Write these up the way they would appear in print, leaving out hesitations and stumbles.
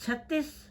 36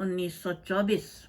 1924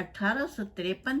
1853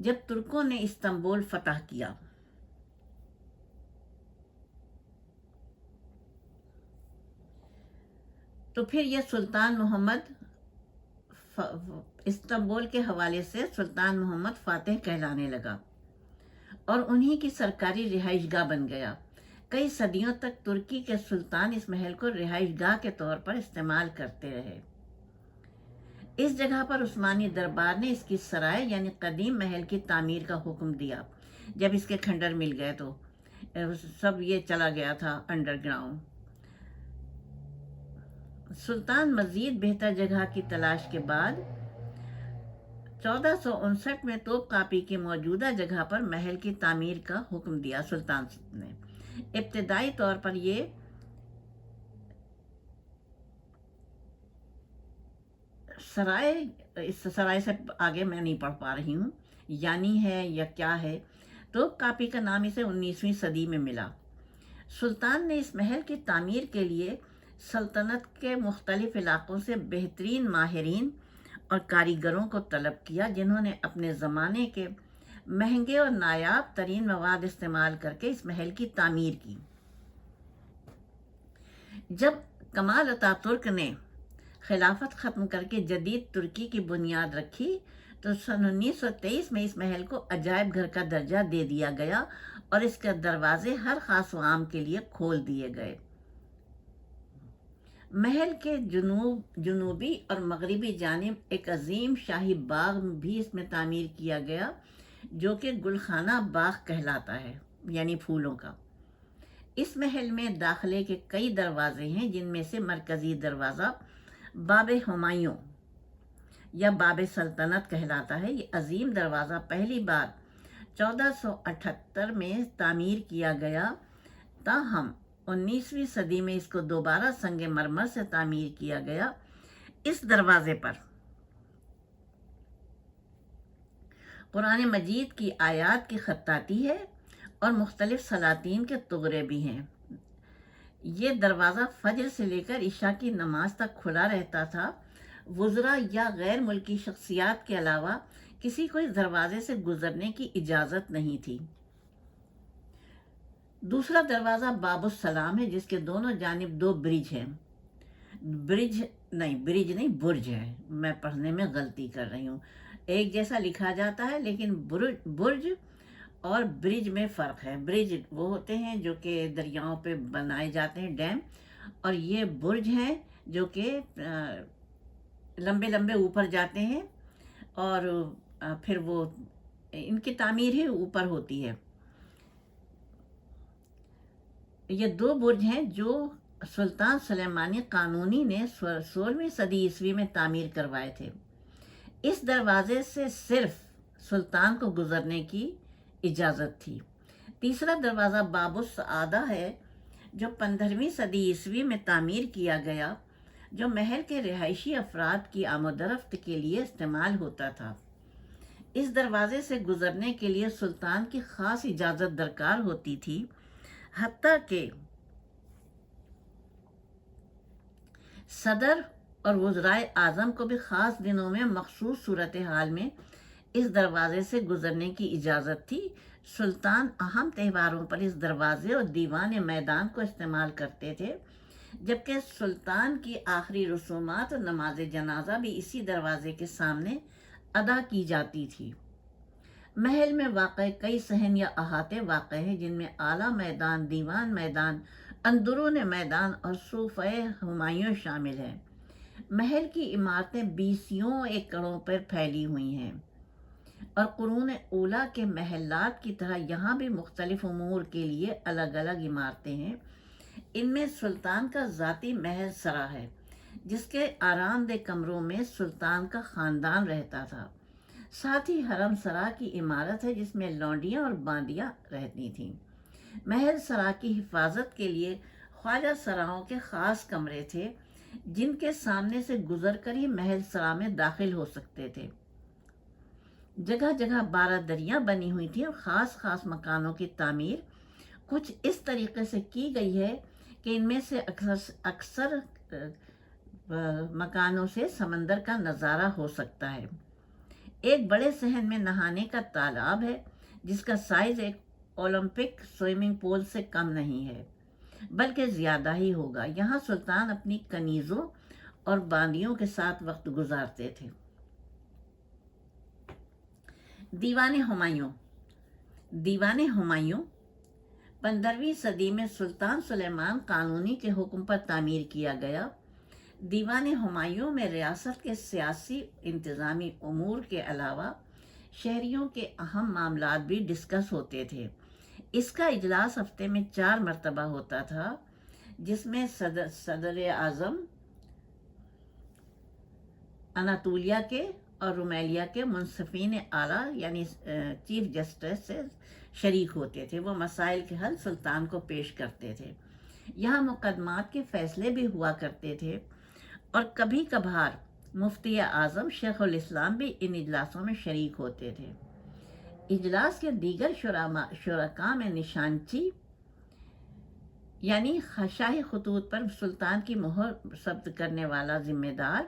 جب ترکوں نے استنبول فتح کیا۔ تو پھر یہ سلطان محمد استنبول کے حوالے سے سلطان محمد فاتح کہلانے لگا اور انہی کی سرکاری رہائش گاہ بن گیا۔ کئی صدیوں تک ترکی کے سلطان اس محل کو رہائش گاہ کے طور پر استعمال کرتے رہے۔ اس جگہ پر عثمانی دربار نے اس کی سرائے یعنی قدیم محل کی تعمیر کا حکم دیا۔ جب اس کے کھنڈر مل گئے تو سب یہ چلا گیا تھا انڈر گراؤنڈ۔ سلطان مزید بہتر جگہ کی تلاش کے بعد 1459 میں توپ کاپی کی موجودہ جگہ پر محل کی تعمیر کا حکم دیا سلطان نے۔ ابتدائی طور پر یہ سرائے، اس سرائے سے آگے میں نہیں پڑھ پا رہی ہوں یعنی ہے یا کیا ہے، توپ کاپی کا نام اسے 19ویں صدی میں ملا۔ سلطان نے اس محل کی تعمیر کے لیے سلطنت کے مختلف علاقوں سے بہترین ماہرین اور کاریگروں کو طلب کیا، جنہوں نے اپنے زمانے کے مہنگے اور نایاب ترین مواد استعمال کر کے اس محل کی تعمیر کی۔ جب کمال اتاترک نے خلافت ختم کر کے جدید ترکی کی بنیاد رکھی تو سن 1923 میں اس محل کو عجائب گھر کا درجہ دے دیا گیا اور اس کے دروازے ہر خاص و عام کے لیے کھول دیے گئے۔ محل کے جنوبی اور مغربی جانب ایک عظیم شاہی باغ بھی اس میں تعمیر کیا گیا، جو کہ گلخانہ باغ کہلاتا ہے یعنی پھولوں کا۔ اس محل میں داخلے کے کئی دروازے ہیں، جن میں سے مرکزی دروازہ باب ہمایوں یا باب سلطنت کہلاتا ہے۔ یہ عظیم دروازہ پہلی بار 1478 میں تعمیر کیا گیا، تاہم 19ویں صدی میں اس کو دوبارہ سنگ مرمر سے تعمیر کیا گیا۔ اس دروازے پر قرآن مجید کی آیات کی خطاطی ہے اور مختلف سلاطین کے تغرے بھی ہیں۔ یہ دروازہ فجر سے لے کر عشاء کی نماز تک کھلا رہتا تھا۔ وزراء یا غیر ملکی شخصیات کے علاوہ کسی کو اس دروازے سے گزرنے کی اجازت نہیں تھی۔ دوسرا دروازہ باب السلام ہے، جس کے دونوں جانب دو برج ہیں۔ برج ہے، میں پڑھنے میں غلطی کر رہی ہوں، ایک جیسا لکھا جاتا ہے لیکن برج اور برج میں فرق ہے۔ برج وہ ہوتے ہیں جو کہ دریاؤں پہ بنائے جاتے ہیں، ڈیم، اور یہ برج ہیں جو کہ لمبے لمبے اوپر جاتے ہیں اور پھر وہ ان کی تعمیر ہی اوپر ہوتی ہے۔ یہ دو برج ہیں جو سلطان سلیمانی قانونی نے 16ویں صدی عیسوی میں تعمیر کروائے تھے۔ اس دروازے سے صرف سلطان کو گزرنے کی اجازت تھی۔ تیسرا دروازہ باب السعادہ ہے، جو 15ویں صدی عیسوی میں تعمیر کیا گیا، جو محل کے رہائشی افراد کی آمد و رفت کے لیے استعمال ہوتا تھا۔ اس دروازے سے گزرنے کے لیے سلطان کی خاص اجازت درکار ہوتی تھی، حتیٰ کہ صدر اور وزرائے اعظم کو بھی خاص دنوں میں مخصوص صورتحال میں اس دروازے سے گزرنے کی اجازت تھی۔ سلطان اہم تہواروں پر اس دروازے اور دیوان میدان کو استعمال کرتے تھے، جبکہ سلطان کی آخری رسومات اور نماز جنازہ بھی اسی دروازے کے سامنے ادا کی جاتی تھی۔ محل میں واقع کئی صحن یا احاطے واقع ہیں، جن میں اعلیٰ میدان، دیوان میدان، اندرون میدان اور صوفہ ہمایوں شامل ہیں۔ محل کی عمارتیں 20 ایکڑوں پر پھیلی ہوئی ہیں اور قرون اولیٰ کے محلات کی طرح یہاں بھی مختلف امور کے لیے الگ الگ عمارتیں ہیں۔ ان میں سلطان کا ذاتی محل سرا ہے، جس کے آرام دہ کمروں میں سلطان کا خاندان رہتا تھا۔ ساتھ ہی حرم سرا کی عمارت ہے، جس میں لونڈیاں اور باندیاں رہتی تھیں۔ محل سرا کی حفاظت کے لیے خواجہ سراؤں کے خاص کمرے تھے، جن کے سامنے سے گزر کر ہی محل سرا میں داخل ہو سکتے تھے۔ جگہ جگہ 12 دریاں بنی ہوئی تھیں اور خاص خاص مکانوں کی تعمیر کچھ اس طریقے سے کی گئی ہے کہ ان میں سے اکثر مکانوں سے سمندر کا نظارہ ہو سکتا ہے۔ ایک بڑے صحن میں نہانے کا تالاب ہے جس کا سائز ایک اولمپک سوئمنگ پول سے کم نہیں ہے بلکہ زیادہ ہی ہوگا۔ یہاں سلطان اپنی کنیزوں اور باندیوں کے ساتھ وقت گزارتے تھے۔ دیوان ہمایوں۔ دیوان ہمایوں 15ویں صدی میں سلطان سلیمان قانونی کے حکم پر تعمیر کیا گیا۔ دیوان ہمایوں میں ریاست کے سیاسی انتظامی امور کے علاوہ شہریوں کے اہم معاملات بھی ڈسکس ہوتے تھے۔ اس کا اجلاس ہفتے میں 4 مرتبہ ہوتا تھا، جس میں صدر اعظم اناطولیہ کے اور رومیلیا کے منصفین اعلیٰ یعنی چیف جسٹس سے شریک ہوتے تھے۔ وہ مسائل کے حل سلطان کو پیش کرتے تھے۔ یہاں مقدمات کے فیصلے بھی ہوا کرتے تھے اور کبھی کبھار مفتی اعظم شیخ الاسلام بھی ان اجلاسوں میں شریک ہوتے تھے۔ اجلاس کے دیگر شرکاء میں نشانچی یعنی شاہی خطوط پر سلطان کی مہر ثبت کرنے والا ذمہ دار،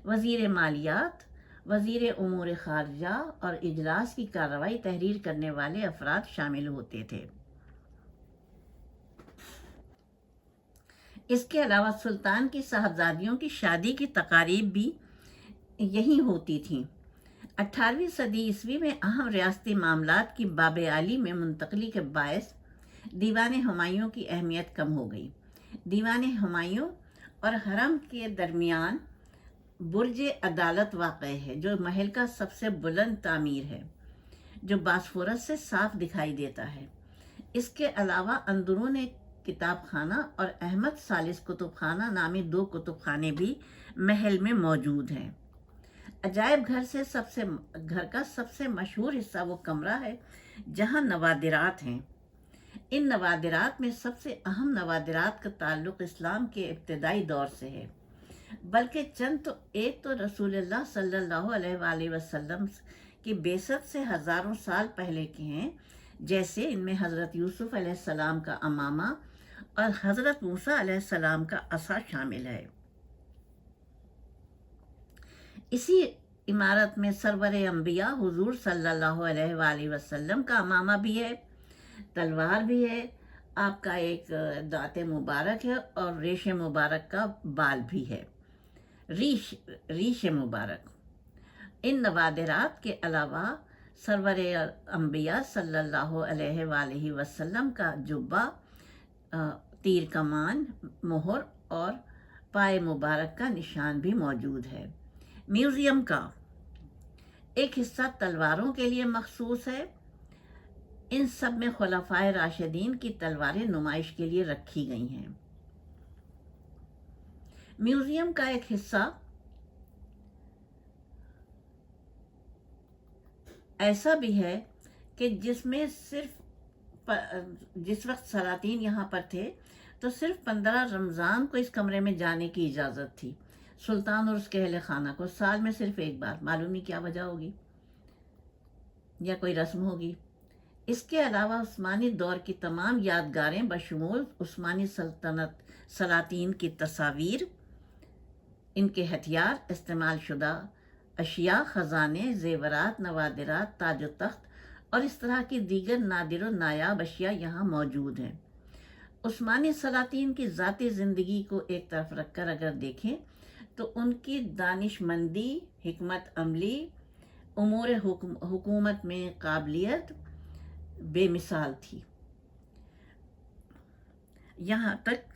وزیر مالیات، وزیر امور خارجہ اور اجلاس کی کارروائی تحریر کرنے والے افراد شامل ہوتے تھے۔ اس کے علاوہ سلطان کی صاحبزادیوں کی شادی کی تقاریب بھی یہی ہوتی تھیں۔ 18ویں صدی عیسوی میں اہم ریاستی معاملات کی باب عالی میں منتقلی کے باعث دیوان ہمایوں کی اہمیت کم ہو گئی۔ دیوان ہمایوں اور حرم کے درمیان برج عدالت واقع ہے، جو محل کا سب سے بلند تعمیر ہے، جو باسفورس سے صاف دکھائی دیتا ہے۔ اس کے علاوہ اندرون کتاب خانہ اور احمد ثالث کتب خانہ نامی 2 کتب خانے بھی محل میں موجود ہیں۔ عجائب گھر کا سب سے مشہور حصہ وہ کمرہ ہے جہاں نوادرات ہیں۔ ان نوادرات میں سب سے اہم نوادرات کا تعلق اسلام کے ابتدائی دور سے ہے، بلکہ ایک تو رسول اللہ صلی اللہ علیہ وآلہ وسلم کی بعثت سے ہزاروں سال پہلے کے ہیں، جیسے ان میں حضرت یوسف علیہ السلام کا امامہ اور حضرت موسیٰ علیہ السلام کا عصا شامل ہے۔ اسی عمارت میں سرور انبیاء حضور صلی اللہ علیہ وآلہ وسلم کا امامہ بھی ہے، تلوار بھی ہے، آپ کا ایک دانت مبارک ہے اور ریش مبارک کا بال بھی ہے، ریش مبارک۔ ان نوادرات کے علاوہ سرور انبیاء صلی اللہ علیہ وآلہ وسلم کا جبہ، تیر کمان، مہر اور پائے مبارک کا نشان بھی موجود ہے۔ میوزیم کا ایک حصہ تلواروں کے لیے مخصوص ہے۔ ان سب میں خلفائے راشدین کی تلواریں نمائش کے لیے رکھی گئی ہیں۔ میوزیم کا ایک حصہ ایسا بھی ہے کہ جس میں جس وقت سلاطین یہاں پر تھے تو صرف 15 رمضان کو اس کمرے میں جانے کی اجازت تھی، سلطان اور اس کے اہل خانہ کو، سال میں صرف ایک بار، معلوم نہیں کیا وجہ ہوگی یا کوئی رسم ہوگی۔ اس کے علاوہ عثمانی دور کی تمام یادگاریں بشمول عثمانی سلاطین کی تصاویر، ان کے ہتھیار، استعمال شدہ اشیاء، خزانے، زیورات، نوادرات، تاج و تخت اور اس طرح کی دیگر نادر و نایاب اشیاء یہاں موجود ہیں۔ عثمانی سلاطین کی ذاتی زندگی کو ایک طرف رکھ کر اگر دیکھیں تو ان کی دانش مندی، حکمت عملی، امور حکومت میں قابلیت بے مثال تھی، یہاں تک